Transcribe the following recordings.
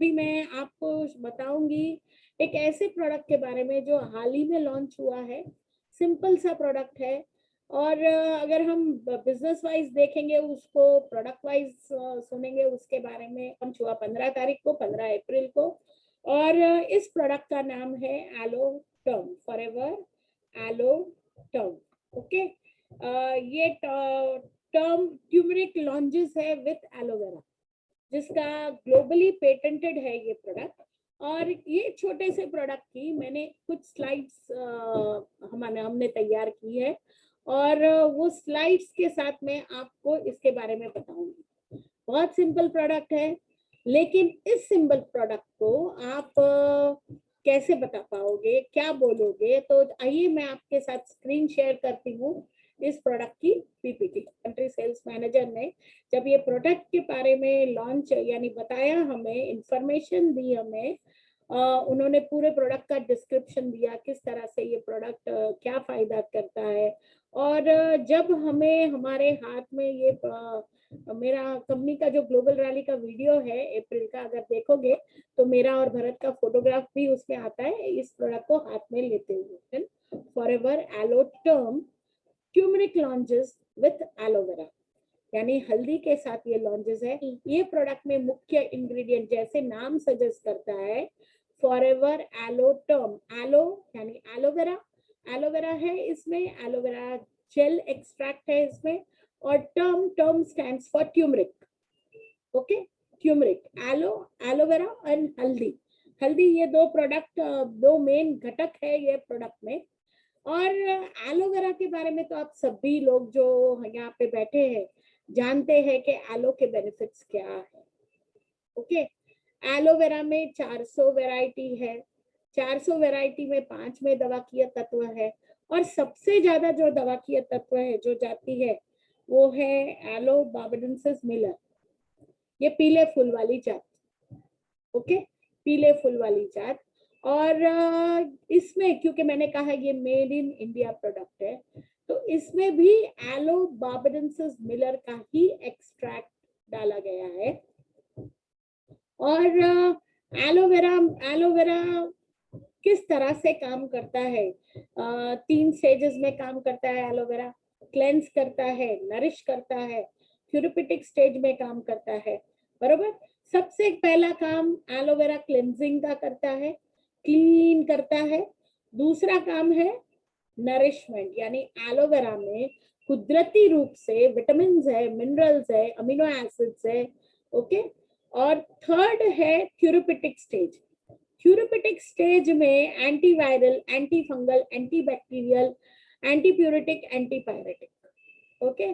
अभी मैं आपको बताऊंगी एक ऐसे प्रोडक्ट के बारे में जो हाल ही में लॉन्च हुआ है। सिंपल सा प्रोडक्ट है और अगर हम बिजनेस वाइज देखेंगे उसको, प्रोडक्ट वाइज सुनेंगे उसके बारे में। लॉन्च हुआ 15 तारीख को, 15 अप्रैल को। और इस प्रोडक्ट का नाम है Aloe Turm, Forever Aloe Turm. Okay, ये टर्म ट्यूमरिक लॉन्जेस है विथ एलोवेरा, जिसका ग्लोबली पेटेंटेड है ये प्रोडक्ट। और ये छोटे से प्रोडक्ट की मैंने कुछ स्लाइड्स हमने तैयार की है और वो स्लाइड्स के साथ में आपको इसके बारे में बताऊंगी। बहुत सिंपल प्रोडक्ट है, लेकिन इस सिंपल प्रोडक्ट को आप कैसे बता पाओगे, क्या बोलोगे? तो आइए मैं आपके साथ स्क्रीन शेयर करती हूँ इस प्रोडक्ट की पीपीटी। कंट्री सेल्स मैनेजर ने जब ये प्रोडक्ट के बारे में लॉन्च यानी बताया, हमें इंफॉर्मेशन दी, हमें उन्होंने पूरे प्रोडक्ट का डिस्क्रिप्शन दिया, किस तरह से ये प्रोडक्ट क्या फायदा करता है। और जब हमें हमारे हाथ में ये मेरा कंपनी का जो ग्लोबल रैली का वीडियो है अप्रैल का, अगर देखोगे तो मेरा और भरत का फोटोग्राफ भी उसमें आता है इस प्रोडक्ट को हाथ में लेते हुए। Forever Aloe Turm turmeric lozenges with aloe vera, यानी हल्दी के साथ ये लॉन्जेस है। ये प्रोडक्ट में मुख्य इंग्रेडिएंट जैसे नाम सजेस्ट करता है, फॉरएवर एलो टर्म, एलो यानी एलोवेरा, एलोवेरा है इसमें, एलोवेरा जेल एक्सट्रैक्ट है इसमें। और Turm, Turm stands for turmeric. Okay, turmeric, aloe, aloe vera and haldi. हल्दी, ये दो प्रोडक्ट, दो मेन घटक है ये प्रोडक्ट में। और एलोवेरा के बारे में तो आप सभी लोग जो यहाँ पे बैठे हैं जानते हैं कि एलो के बेनिफिट्स क्या है। ओके, एलोवेरा में 400 वैरायटी है, 400 वैरायटी में 5 में दवाकीय तत्व है। और सबसे ज्यादा जो दवाकीय तत्व है, जो जाती है, वो है एलो बार्बाडेंसिस मिलर, ये पीले फूल वाली जात। ओके, पीले फूल वाली जात। और इसमें क्योंकि मैंने कहा ये मेड इन इंडिया प्रोडक्ट है, तो इसमें भी एलो बार्बाडेंसिस मिलर का ही एक्सट्रैक्ट डाला गया है। और एलोवेरा, एलोवेरा किस तरह से काम करता है? 3 स्टेजेस में काम करता है एलोवेरा। क्लेंस करता है, नरिश करता है, थेरेप्यूटिक स्टेज में काम करता है, बरोबर। सबसे पहला काम एलोवेरा क्लेंजिंग का करता है, क्लीन करता है। दूसरा काम है नरिशमेंट, यानी एलोवेरा में कुदरती रूप से विटामिन है, मिनरल्स है, अमीनो एसिड्स है। ओके, और थर्ड है थेरेप्यूटिक स्टेज। थेरेप्यूटिक स्टेज में antiviral, anti fungal, anti bacterial, antipruritic, antipyretic. Okay,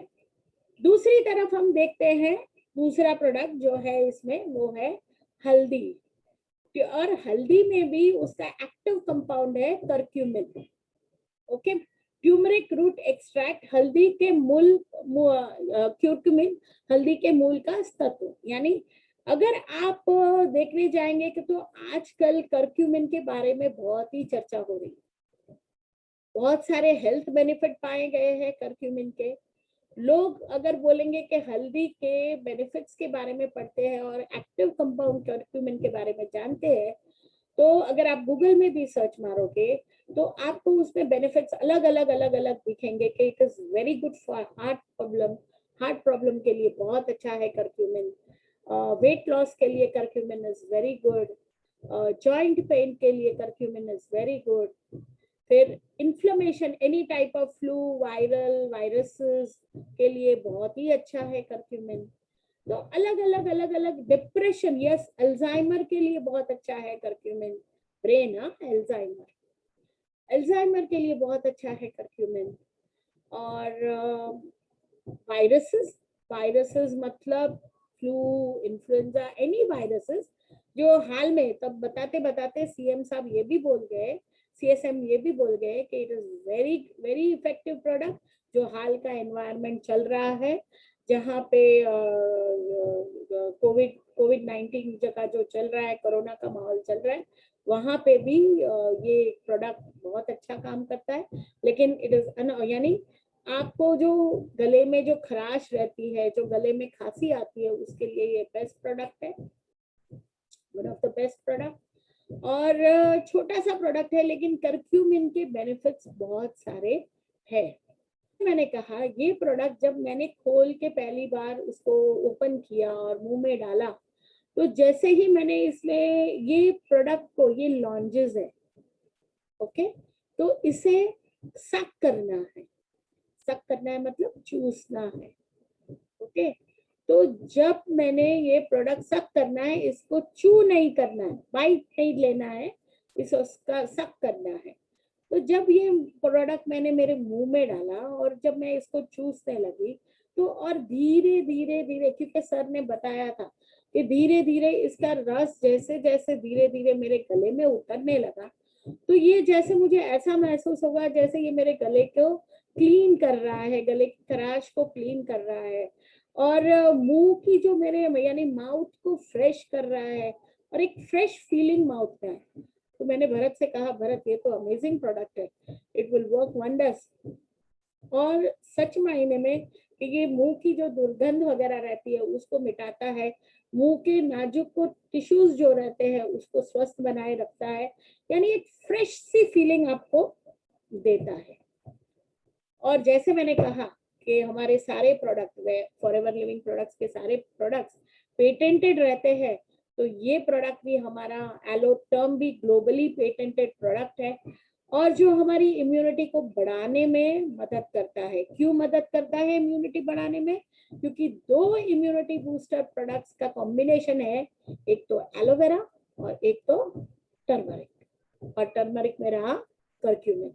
दूसरी तरफ हम देखते हैं दूसरा प्रोडक्ट जो है इसमें, वो है हल्दी। और हल्दी में भी उसका एक्टिव कंपाउंड है curcumin. Okay, turmeric root extract, हल्दी के मूल, क्यूरक्यूमिन हल्दी के मूल का तत्व। यानी अगर आप देखने जाएंगे कि तो आजकल करक्यूमिन के बारे में बहुत ही चर्चा हो रही है। बहुत सारे हेल्थ बेनिफिट पाए गए हैं करक्यूमिन के। लोग अगर बोलेंगे कि हल्दी के बेनिफिट्स के बारे में पढ़ते हैं और एक्टिव कंपाउंड करक्यूमिन के बारे में जानते हैं, तो अगर आप गूगल में भी सर्च मारोगे तो आपको उसमें बेनिफिट्स अलग अलग दिखेंगे कि it is very good for heart problem. Heart problem के लिए बहुत अच्छा है करक्यूमिन। वेट लॉस के लिए curcumin is very good. Joint pain के लिए करक्यूमिन इज वेरी गुड। फिर inflammation, any type of flu, viral, viruses के लिए बहुत ही अच्छा है करक्यूमिन। तो अलग अलग डिप्रेशन, यस, अल्जाइमर के लिए बहुत अच्छा है करक्यूमिन। ब्रेन, हाँ, अल्जाइमर, अल्जाइमर के लिए बहुत अच्छा है करक्यूमिन। और वायरसेस, वायरसेस मतलब फ्लू, इन्फ्लुएंजा, एनी वायरसेस। जो हाल में तब बताते बताते सीएम साहब ये भी बोल गए, सीएसएम ये भी बोल गए कि it is very very effective product. जो हाल का एनवायरनमेंट चल रहा है, जहाँ पे कोविड 19 जगह जो चल रहा है, कोरोना का माहौल चल रहा है, वहां पे भी ये प्रोडक्ट बहुत अच्छा काम करता है। लेकिन इट इज यानी आपको जो गले में जो खराश रहती है, जो गले में खांसी आती है, उसके लिए ये बेस्ट प्रोडक्ट है। One of the best product. और छोटा सा प्रोडक्ट है लेकिन करक्यूमिन के बेनिफिट्स बहुत सारे है। मैंने कहा ये प्रोडक्ट जब मैंने खोल के पहली बार उसको ओपन किया और मुंह में डाला, तो जैसे ही मैंने इसमें ये प्रोडक्ट को, ये लॉन्जेस है, ओके, तो इसे सक करना है। सक करना है मतलब चूसना है, ओके। तो जब मैंने ये प्रोडक्ट सक करना है, इसको चू नहीं करना है, बाइट नहीं लेना है, इसको सक करना है। तो जब ये प्रोडक्ट मैंने मेरे मुंह में डाला और जब मैं इसको चूसने लगी, तो और धीरे धीरे धीरे, क्योंकि सर ने बताया था कि धीरे धीरे इसका रस जैसे जैसे धीरे धीरे मेरे गले में उतरने लगा, तो ये जैसे मुझे ऐसा महसूस होगा जैसे ये मेरे गले को क्लीन कर रहा है, गले की खराश को क्लीन कर रहा है, और मुंह की जो मेरे यानी माउथ को फ्रेश कर रहा है, और एक फ्रेश फीलिंग माउथ का है। तो मैंने भरत से कहा, भरत ये तो अमेजिंग प्रोडक्ट है, इट विल वर्क वंडर्स। और सच मायने में कि ये मुंह की जो दुर्गंध वगैरह रहती है उसको मिटाता है, मुंह के नाजुक को टिश्यूज जो रहते हैं उसको स्वस्थ बनाए रखता है, यानी एक फ्रेश सी फीलिंग आपको देता है। और जैसे मैंने कहा कि हमारे सारे प्रोडक्ट, फॉरएवर लिविंग प्रोडक्ट्स के सारे प्रोडक्ट्स पेटेंटेड रहते हैं, तो ये प्रोडक्ट भी हमारा एलोटर्म भी ग्लोबली पेटेंटेड प्रोडक्ट है, और जो हमारी इम्यूनिटी को बढ़ाने में मदद करता है। क्यों मदद करता है इम्यूनिटी बढ़ाने में? क्योंकि दो इम्यूनिटी बूस्टर प्रोडक्ट्स का कॉम्बिनेशन है, एक तो एलोवेरा और एक तो टर्मरिक, और टर्मरिक में रहा करक्यूमिन।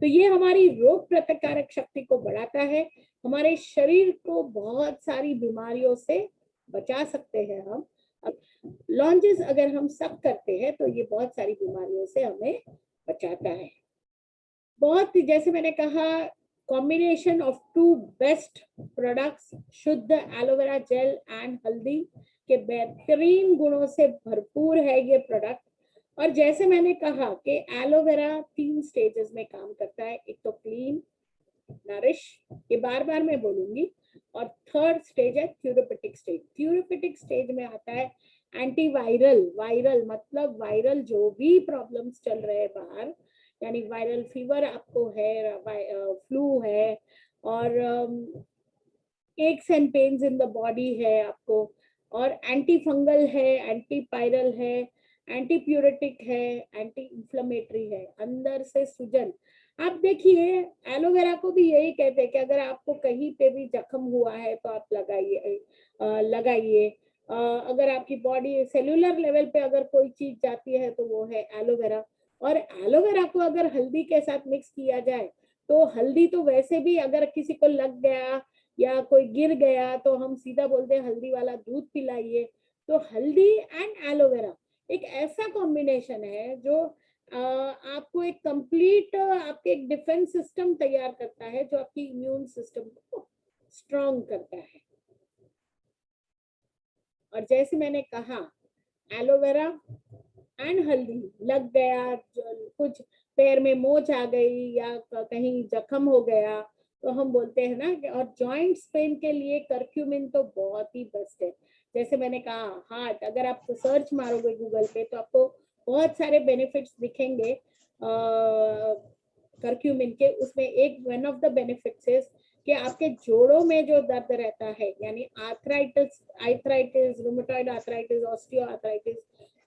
तो ये हमारी रोग प्रतिकारक शक्ति को बढ़ाता है, हमारे शरीर को बहुत सारी बीमारियों से बचा सकते हैं हम। लॉन्जेस अगर हम सब करते हैं तो ये बहुत सारी बीमारियों से हमें बचाता है। बहुत, जैसे मैंने कहा, combination of two best products, शुद्ध एलोवेरा जेल एंड हल्दी के बेहतरीन गुणों से भरपूर है ये प्रोडक्ट। और जैसे मैंने कहा कि एलोवेरा 3 स्टेजेस में काम करता है, एक तो क्लीन, नरिश, ये बार बार मैं बोलूंगी, और थर्ड स्टेज है थ्यूरोपेटिक स्टेज। थ्यूरोपेटिक स्टेज में आता है एंटीवायरल, वायरल मतलब वायरल जो भी प्रॉब्लम्स चल रहे हैं बाहर, यानी वायरल फीवर आपको है, फ्लू है, और x and pains in the body है आपको, और एंटी फंगल है, एंटी पायरल है, एंटी प्यूरेटिक है, एंटी इंफ्लेमेटरी है, अंदर से सूजन। आप देखिए, एलोवेरा को भी यही कहते हैं कि अगर आपको कहीं पे भी जख्म हुआ है तो आप लगाइए, लगाइए। अगर आपकी बॉडी सेलुलर लेवल पे अगर कोई चीज जाती है तो वो है एलोवेरा। और एलोवेरा को अगर हल्दी के साथ मिक्स किया जाए, तो हल्दी तो वैसे भी अगर किसी को लग गया या कोई गिर गया तो हम सीधा बोलते हैं हल्दी वाला दूध पिलाइए। तो हल्दी एंड एलोवेरा एक ऐसा कॉम्बिनेशन है जो आपको एक कंप्लीट आपके एक डिफेंस सिस्टम तैयार करता है, जो आपकी इम्यून सिस्टम को स्ट्रॉन्ग करता है। और जैसे मैंने कहा, एलोवेरा एंड हल्दी लग गया, कुछ पैर में मोच आ गई या कहीं जख्म हो गया, तो हम बोलते हैं ना। और जॉइंट्स पेन के लिए करक्यूमिन तो बहुत ही बेस्ट है। जैसे मैंने कहा, हार्ट, अगर आप सर्च मारोगे गूगल पे तो आपको बहुत सारे बेनिफिट्स दिखेंगे करक्यूमिन के। उसमें एक वन ऑफ द बेनिफिट्स है कि आपके जोड़ों में जो दर्द रहता है, यानी arthritis, arthritis, rheumatoid arthritis, osteo arthritis,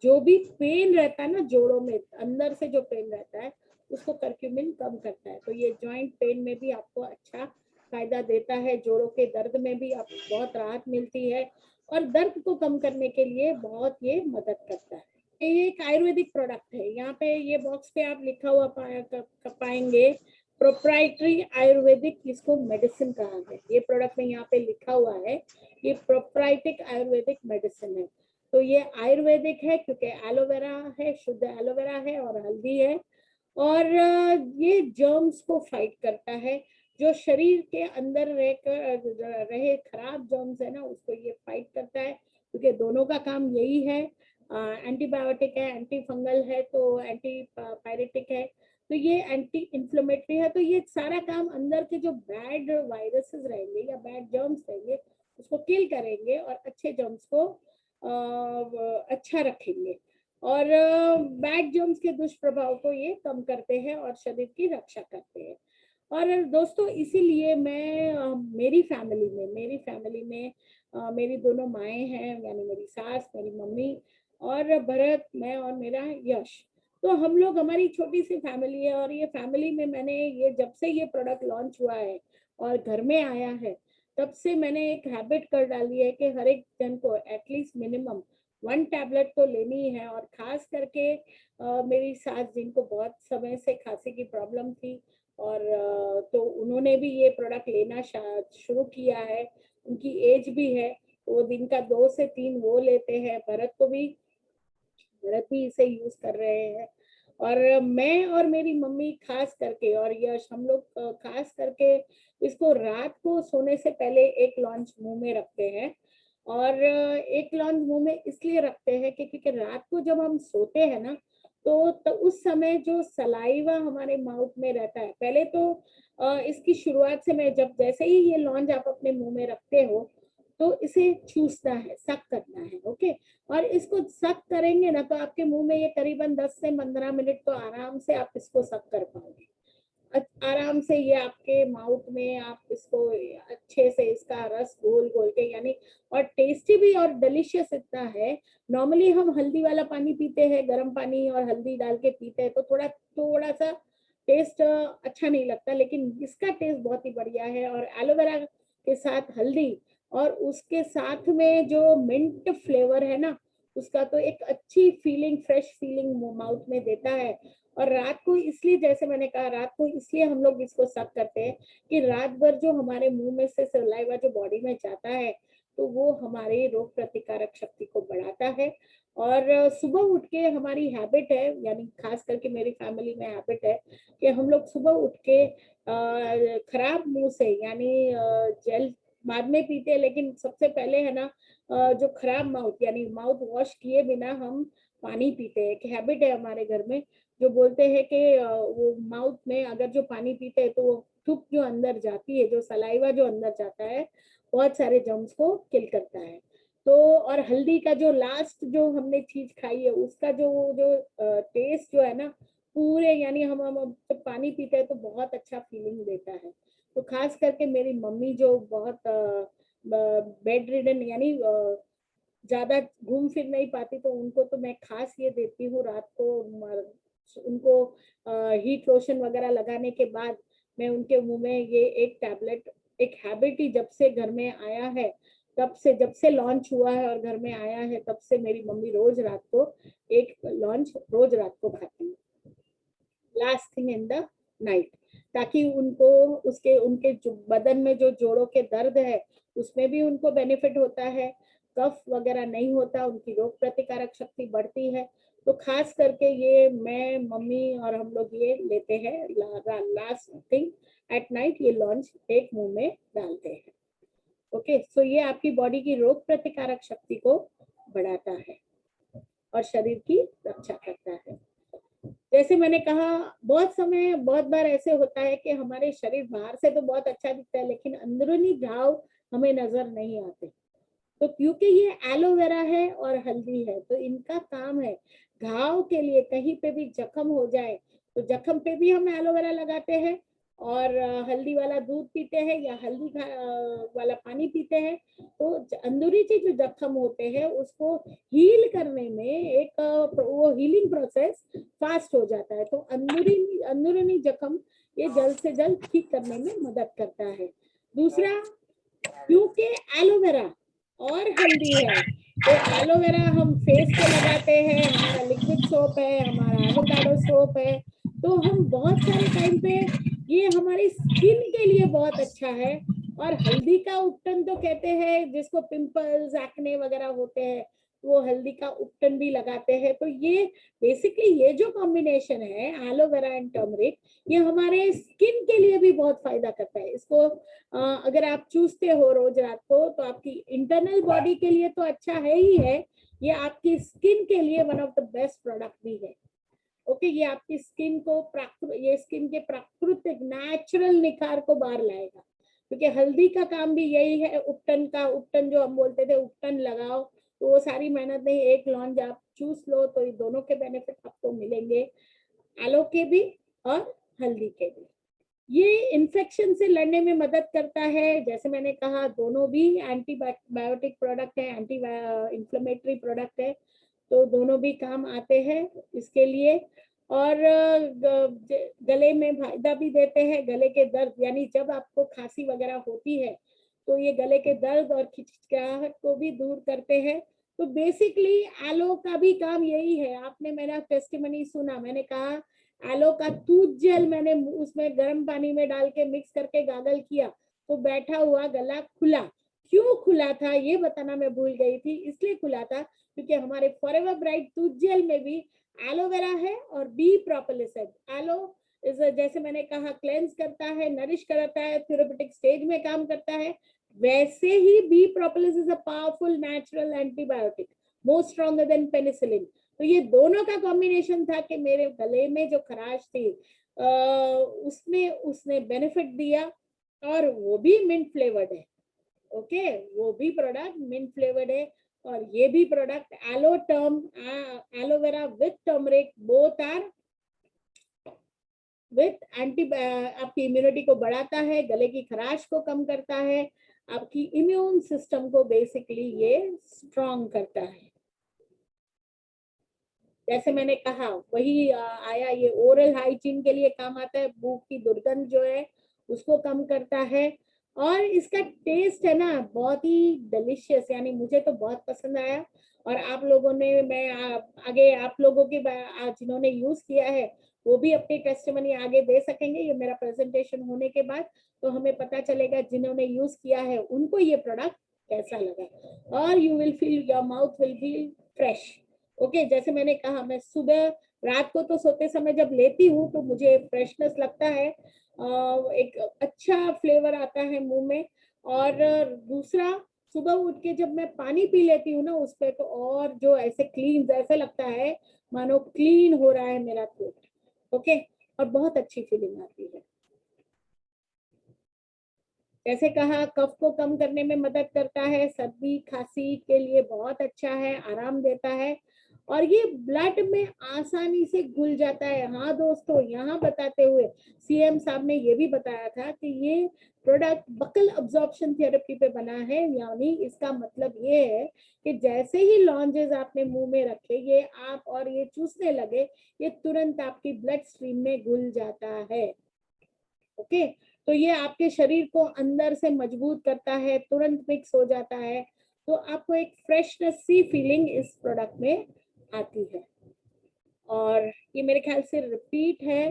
जो भी पेन रहता है ना जोड़ों में, अंदर से जो पेन रहता है, उसको करक्यूमिन कम करता है। तो ये जॉइंट पेन में भी आपको अच्छा फायदा देता है, जोड़ों के दर्द में भी आपको बहुत राहत मिलती है, और दर्द को कम करने के लिए बहुत ये मदद करता है। ये एक आयुर्वेदिक प्रोडक्ट है। यहाँ पे ये बॉक्स पे आप लिखा हुआ पाएंगे प्रोप्राइटरी आयुर्वेदिक, इसको मेडिसिन कहा है। ये प्रोडक्ट में यहाँ पे लिखा हुआ है ये प्रोप्राइटिक आयुर्वेदिक मेडिसिन है। तो ये आयुर्वेदिक है क्योंकि एलोवेरा है, शुद्ध एलोवेरा है और हल्दी है, और ये जर्म्स को फाइट करता है, जो शरीर के अंदर रहे खराब जर्म्स है ना, उसको ये फाइट करता है, क्योंकि दोनों का काम यही है। एंटीबायोटिक है, एंटी फंगल है, तो एंटी पायरेटिक है, तो ये एंटी इन्फ्लेमेटरी है। तो ये सारा काम अंदर के जो बैड वायरसेस रहेंगे या बैड जर्म्स रहेंगे उसको किल करेंगे और अच्छे जर्म्स को अच्छा रखेंगे, और बैड जर्म्स के दुष्प्रभाव को ये कम करते हैं और शरीर की रक्षा करते हैं। और दोस्तों इसीलिए मैं मेरी फैमिली में मेरी दोनों माएँ हैं, यानी मेरी सास, मेरी मम्मी और भरत, मैं और मेरा यश। तो हम लोग, हमारी छोटी सी फैमिली है, और ये फैमिली में मैंने ये जब से ये प्रोडक्ट लॉन्च हुआ है और घर में आया है, तब से मैंने एक हैबिट कर डाली है कि हर एक जन को एटलीस्ट मिनिमम 1 टैबलेट तो लेनी है। और खास करके मेरी सास, जिनको बहुत समय से खांसी की प्रॉब्लम थी, और तो उन्होंने भी ये प्रोडक्ट लेना शुरू किया है। उनकी एज भी है, तो वो दिन का 2 से 3 वो लेते हैं। भरत भी इसे यूज कर रहे हैं। और मैं और मेरी मम्मी खास करके, और यश, हम लोग खास करके इसको रात को सोने से पहले एक लॉन्च मुंह में रखते हैं। और एक लॉन्च मुंह में इसलिए रखते हैं कि क्योंकि रात को जब हम सोते हैं ना, तो उस समय जो सलाइवा हमारे माउथ में रहता है, पहले तो इसकी शुरुआत से, मैं जब जैसे ही ये लॉन्च आप अपने मुंह में रखते हो, तो इसे चूसना है, सक करना है। ओके, और इसको सक करेंगे ना, तो आपके मुंह में ये करीबन 10 से 15 मिनट तो आराम से आप इसको सक कर पाओगे। आराम से ये आपके माउथ में, आप इसको अच्छे से इसका रस घोल घोल के, यानी, और टेस्टी भी और डिलीशियस इतना है। नॉर्मली हम हल्दी वाला पानी पीते हैं, गर्म पानी और हल्दी डाल के पीते हैं, तो थोड़ा थोड़ा सा टेस्ट अच्छा नहीं लगता, लेकिन इसका टेस्ट बहुत ही बढ़िया है। और एलोवेरा के साथ हल्दी, और उसके साथ में जो मिंट फ्लेवर है ना, उसका तो एक अच्छी फीलिंग, फ्रेश फीलिंग माउथ में देता है। और रात को इसलिए, जैसे मैंने कहा, रात को इसलिए हम लोग इसको सक करते हैं कि रात भर जो हमारे मुंह में से सलाइवा जो बॉडी में जाता है, तो वो हमारी रोग प्रतिकारक शक्ति को बढ़ाता है। और सुबह उठ के, हमारी हैबिट है, यानी खास करके मेरी फैमिली में हैबिट है कि हम लोग सुबह उठ के खराब मुंह से, यानी जेल बाद में पीते हैं, लेकिन सबसे पहले है ना, जो खराब माउथ, यानी माउथ वॉश किए बिना हम पानी पीते हैं। एक हैबिट है हमारे घर में, जो बोलते हैं कि वो माउथ में अगर जो पानी पीते हैं, तो वो थूक जो अंदर जाती है, जो सलाइवा जो अंदर जाता है, बहुत सारे जर्म्स को किल करता है। तो और हल्दी का जो लास्ट जो हमने चीज खाई है, उसका जो जो टेस्ट जो है ना, पूरे, यानी हम जब पानी पीते हैं तो बहुत अच्छा फीलिंग देता है। तो खास करके मेरी मम्मी जो बहुत बेड रिडन, यानी ज्यादा घूम फिर नहीं पाती, तो उनको तो मैं खास ये देती हूँ रात को। उनको हीट लोशन वगैरह लगाने के बाद मैं उनके मुंह में ये एक टैबलेट, एक हैबिट ही जब से घर में आया है, तब से, जब से लॉन्च हुआ है और घर में आया है, तब से मेरी मम्मी रोज रात को एक लॉन्च रोज रात को खाती है, last thing in the night, ताकि उनको उसके, उनके जो बदन में जो जोड़ों के दर्द है, उसमें भी उनको बेनिफिट होता है, कफ वगैरह नहीं होता, उनकी रोग प्रतिकारक शक्ति बढ़ती है। तो खास करके ये मैं, मम्मी और हम लोग ये लेते हैं लास्ट थिंग एट नाइट, ये लॉन्च एक मुंह में डालते हैं। ओके, सो ये आपकी बॉडी की रोग प्रतिकारक शक्ति को बढ़ाता है और शरीर की रक्षा करता है। जैसे मैंने कहा, बहुत बार ऐसे होता है कि हमारे शरीर बाहर से तो बहुत अच्छा दिखता है, लेकिन अंदरूनी घाव हमें नजर नहीं आते। तो क्योंकि ये एलोवेरा है और हल्दी है, तो इनका काम है घाव के लिए, कहीं पे भी जख्म हो जाए तो जख्म पे भी हम एलोवेरा लगाते हैं, और हल्दी वाला दूध पीते हैं या हल्दी वाला पानी पीते हैं, तो अंदरूनी जो जख्म होते हैं उसको हील करने में एक वो हीलिंग प्रोसेस फास्ट हो जाता है। तो अंदरूनी अंदरूनी जख्म ये जल्द से जल्द ठीक करने में मदद करता है। दूसरा, क्योंकि एलोवेरा और हल्दी है, तो एलोवेरा हम फेस पे लगाते हैं, हमारा लिक्विड सोप है, हमारा एवोकाडो सोप है, तो हम बहुत सारे टाइम पे ये हमारी स्किन के लिए बहुत अच्छा है। और हल्दी का उपटन तो कहते हैं, जिसको पिंपल्स, एक्ने वगैरह होते हैं, वो हल्दी का उपटन भी लगाते हैं। तो ये बेसिकली ये जो कॉम्बिनेशन है एलोवेरा एंड टर्मरिक, ये हमारे स्किन के लिए भी बहुत फायदा करता है। इसको अगर आप चूसते हो रोज रात को, तो आपकी इंटरनल बॉडी के लिए तो अच्छा है ही है, ये आपकी स्किन के लिए one of the best product भी है। ओके, ये आपकी स्किन को ये स्किन के प्राकृतिक नेचुरल निखार को बाहर लाएगा, क्योंकि हल्दी का काम भी यही है, उपटन का, उपटन जो हम बोलते थे, उपटन लगाओ, तो वो सारी मेहनत नहीं, एक लॉन्च आप चूस लो तो ये दोनों के बेनिफिट आपको मिलेंगे, एलो के भी और हल्दी के भी। ये इन्फेक्शन से लड़ने में मदद करता है, जैसे मैंने कहा दोनों भी एंटीबायोटिक प्रोडक्ट है, एंटी इंफ्लेमेटरी प्रोडक्ट है, तो दोनों भी काम आते हैं इसके लिए। और गले में फायदा भी देते हैं, गले के दर्द, यानी जब आपको खांसी वगैरह होती है तो ये गले के दर्द और खिंचखिंचाहट को भी दूर करते हैं। तो बेसिकली एलो का भी काम यही है। आपने मेरा टेस्टिमनी सुना, मैंने कहा एलो का टूथ जेल मैंने उसमें गर्म पानी में डाल के मिक्स करके गागल किया तो बैठा हुआ गला खुला। क्यों खुला था ये बताना मैं भूल गई थी, इसलिए खुला था क्योंकि हमारे फॉरएवर ब्राइट टूथ जेल में भी एलोवेरा है और बी प्रोपोलिस है। एलो जैसे मैंने कहा क्लेंस करता है, नरिश करता है, थेरेप्यूटिक स्टेज में काम करता है, वैसे ही bee propolis is a powerful natural antibiotic, more stronger than penicillin. तो ये दोनों का कॉम्बिनेशन था कि मेरे गले में जो खराश थी उसमें उसने बेनिफिट दिया, और वो भी मिंट फ्लेवर्ड है। ओके, वो भी प्रोडक्ट मिंट फ्लेवर्ड है, और ये भी product aloe vera with turmeric both are with anti, आपकी इम्यूनिटी को बढ़ाता है, गले की खराश को कम करता है, आपकी इम्यून सिस्टम को बेसिकली ये स्ट्रॉन्ग करता है। जैसे मैंने कहा वही आया, ये ओरल हाइजीन के लिए काम आता है, मुंह की दुर्गंध जो है उसको कम करता है, और इसका टेस्ट है ना बहुत ही डिलीशियस, यानी मुझे तो बहुत पसंद आया। और आप लोगों ने, मैं आगे आप लोगों के जिन्होंने यूज किया है वो भी अपनी टेस्टिमनी आगे दे सकेंगे, ये मेरा प्रेजेंटेशन होने के बाद, तो हमें पता चलेगा जिन्होंने यूज किया है उनको ये प्रोडक्ट कैसा लगा, और you will feel, your mouth will feel fresh. Okay, जैसे मैंने कहा मैं सुबह रात को तो सोते समय जब लेती हूँ तो मुझे फ्रेशनेस लगता है, एक अच्छा फ्लेवर आता है मुंह में। और दूसरा, सुबह उठ के जब मैं पानी पी लेती हूँ ना उस पे, तो और जो ऐसे क्लीन, ऐसे लगता है मानो क्लीन हो रहा है मेरा थ्रोट। ओके, और बहुत अच्छी फीलिंग आती है। जैसे कहा कफ को कम करने में मदद करता है, सर्दी खांसी के लिए बहुत अच्छा है, आराम देता है, और ये ब्लड में आसानी से घुल जाता है। हाँ दोस्तों, यहाँ बताते हुए सीएम साहब ने ये भी बताया था कि ये प्रोडक्ट बकल अब्जॉर्प्शन थेरेपी पे बना है, यानी इसका मतलब ये है कि जैसे ही लॉन्जेस आपने मुंह में रखे, ये आप और ये चूसने लगे, ये तुरंत आपकी ब्लड स्ट्रीम में घुल जाता है। ओके, तो ये आपके शरीर को अंदर से मजबूत करता है, तुरंत मिक्स हो जाता है, तो आपको एक फ्रेशनेस सी फीलिंग इस प्रोडक्ट में आती है। और ये मेरे ख्याल से रिपीट है,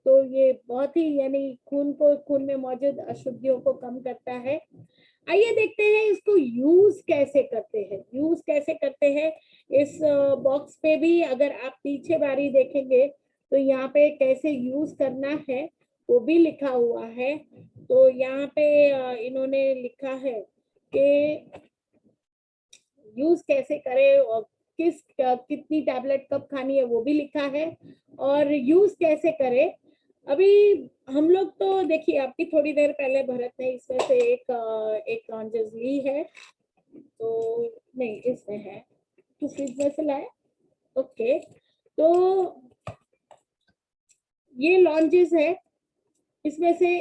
तो ये बहुत ही, यानी खून में मौजूद अशुद्धियों को कम करता है। आइए देखते हैं इसको यूज कैसे करते हैं। यूज कैसे करते हैं, इस बॉक्स पे भी अगर आप पीछे बारी देखेंगे तो यहाँ पे कैसे यूज करना है वो भी लिखा हुआ है। तो यहाँ पे इन्होंने लिखा है कि यूज कैसे करें और कितनी टैबलेट कब खानी है वो भी लिखा है, और यूज कैसे करें। अभी हम लोग तो देखिए, आपकी थोड़ी देर पहले भरत ने इसमें से एक लॉन्जेस ली है, तो नहीं इसमें है, तो फ्रिज में से लाए। ओके, तो ये लॉन्जेस है, इसमें से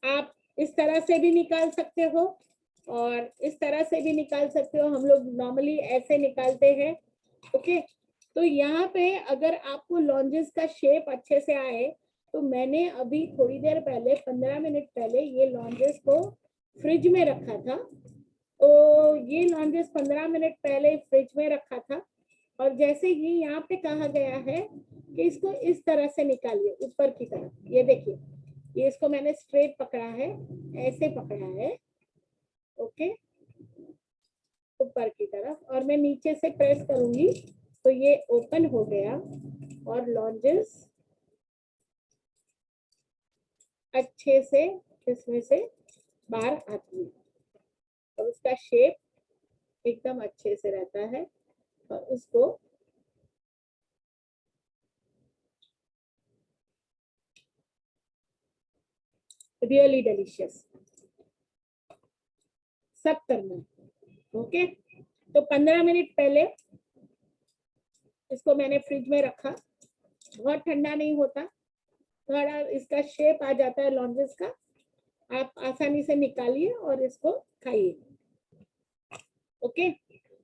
आप इस तरह से भी निकाल सकते हो और इस तरह से भी निकाल सकते हो, हम लोग नॉर्मली ऐसे निकालते हैं। ओके, तो यहाँ पे अगर आपको लॉन्जेस का शेप अच्छे से आए, तो मैंने अभी थोड़ी देर पहले 15 मिनट पहले ये लॉन्जेस को फ्रिज में रखा था, तो ये लॉन्जेस 15 मिनट पहले फ्रिज में रखा था, और जैसे ही यहाँ पे कहा गया है कि इसको इस तरह से निकालिए ऊपर की तरफ, ये देखिए, ये इसको मैंने स्ट्रेट पकड़ा है, ऐसे पकड़ा है। ओके, ऊपर की तरफ, और मैं नीचे से प्रेस करूंगी तो ये ओपन हो गया, और लॉन्जेस अच्छे से इसमें से बाहर आती है, और उसका शेप एकदम अच्छे से रहता है, और उसको रियली डिलीशियस सब करना है। ओके, तो 15 मिनट पहले इसको मैंने फ्रिज में रखा, बहुत ठंडा नहीं होता, थोड़ा इसका शेप आ जाता है लॉन्जेस का, आप आसानी से निकालिए और इसको खाइए। ओके,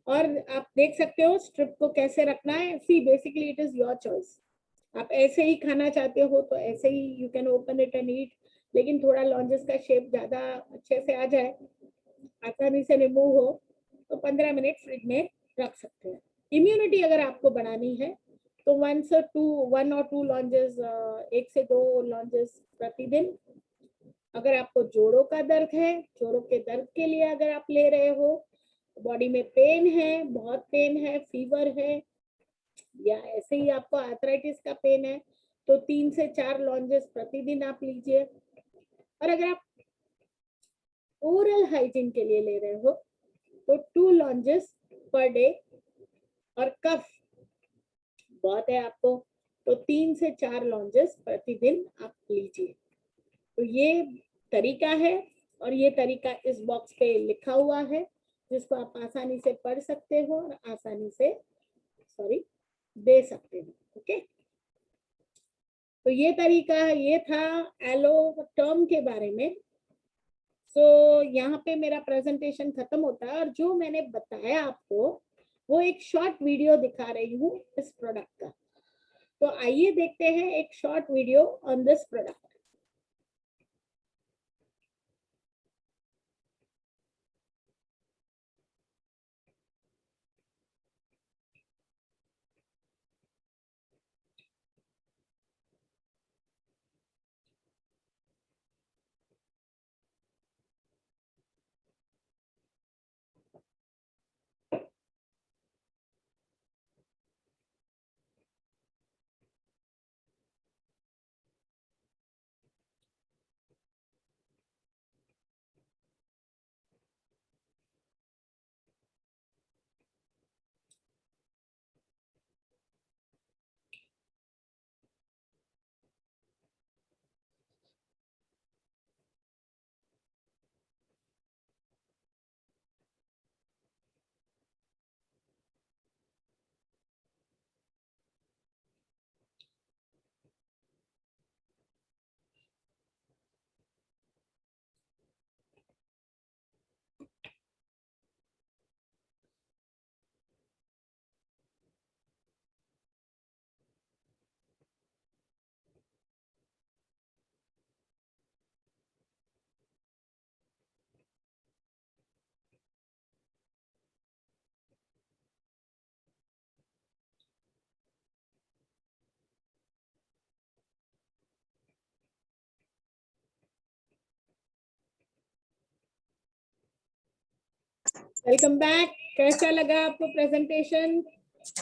और आप देख सकते हो स्ट्रिप को कैसे रखना है। See basically it is your choice, आप ऐसे ही खाना चाहते हो तो ऐसे ही you can open it and eat, लेकिन थोड़ा लॉन्जेस का शेप ज्यादा अच्छे से आ जाए, आसानी से रिमूव हो, तो 15 मिनट फ्रिज में रख सकते हैं। इम्यूनिटी अगर आपको बढ़ानी है तो 1 और 2 लॉन्जेस, 1 से 2 लॉन्जेस प्रतिदिन। अगर आपको जोड़ों का दर्द है, जोड़ों के दर्द के लिए अगर आप ले रहे हो, बॉडी में पेन है, बहुत पेन है, फीवर है, या ऐसे ही आपको आर्थराइटिस का पेन है, तो 3 से 4 लॉन्जेस प्रतिदिन आप लीजिए। और अगर आप ओरल हाइजीन के लिए ले रहे हो तो 2 लॉन्जेस पर डे, और कफ बहुत है आपको तो 3 से 4 लॉन्जेस प्रतिदिन आप लीजिए। तो ये तरीका है, और ये तरीका इस बॉक्स पे लिखा हुआ है, जिसको आप आसानी से पढ़ सकते हो और आसानी से दे सकते हो। ओके, तो ये तरीका, ये था एलोटर्म के बारे में। सो यहाँ पे मेरा प्रेजेंटेशन खत्म होता है, और जो मैंने बताया आपको वो एक शॉर्ट वीडियो दिखा रही हूँ इस प्रोडक्ट का। तो आइए देखते हैं एक short video on this product. Welcome back. कैसा लगा आपको प्रेजेंटेशन?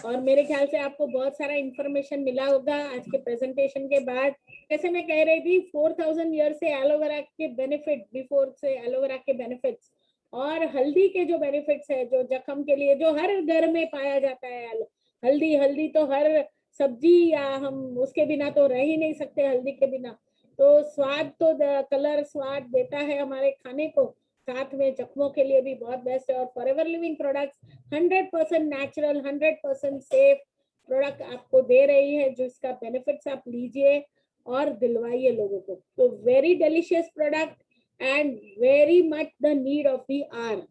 और मेरे ख्याल से आपको बहुत सारा इंफॉर्मेशन मिला होगा आज के प्रेजेंटेशन के बाद। जैसे मैं कह रही थी 4000 ईयर से एलोवेरा के बेनिफिट, बिफोर से एलोवेरा के बेनिफिट्स, और हल्दी के जो बेनिफिट्स है, जो जख्म के लिए, जो हर घर में पाया जाता है। हल्दी, हल्दी तो हर सब्जी, या हम उसके बिना तो रह ही नहीं सकते, हल्दी के बिना। तो स्वाद तो कलर स्वाद देता है हमारे खाने को, साथ में जख्मों के लिए भी बहुत बेस्ट है। और forever living products 100% natural, 100% safe product आपको दे रही है, जिसका बेनिफिट्स आप लीजिए और दिलवाइए लोगों को। तो very delicious product and very much the need of the hour.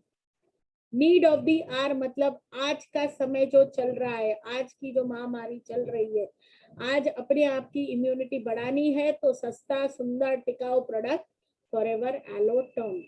Need of the hour मतलब आज का समय जो चल रहा है, आज की जो महामारी चल रही है, आज अपने आप की इम्यूनिटी बढ़ानी है, तो सस्ता, सुंदर, टिकाऊ प्रोडक्ट फॉरएवर एलोटर्म।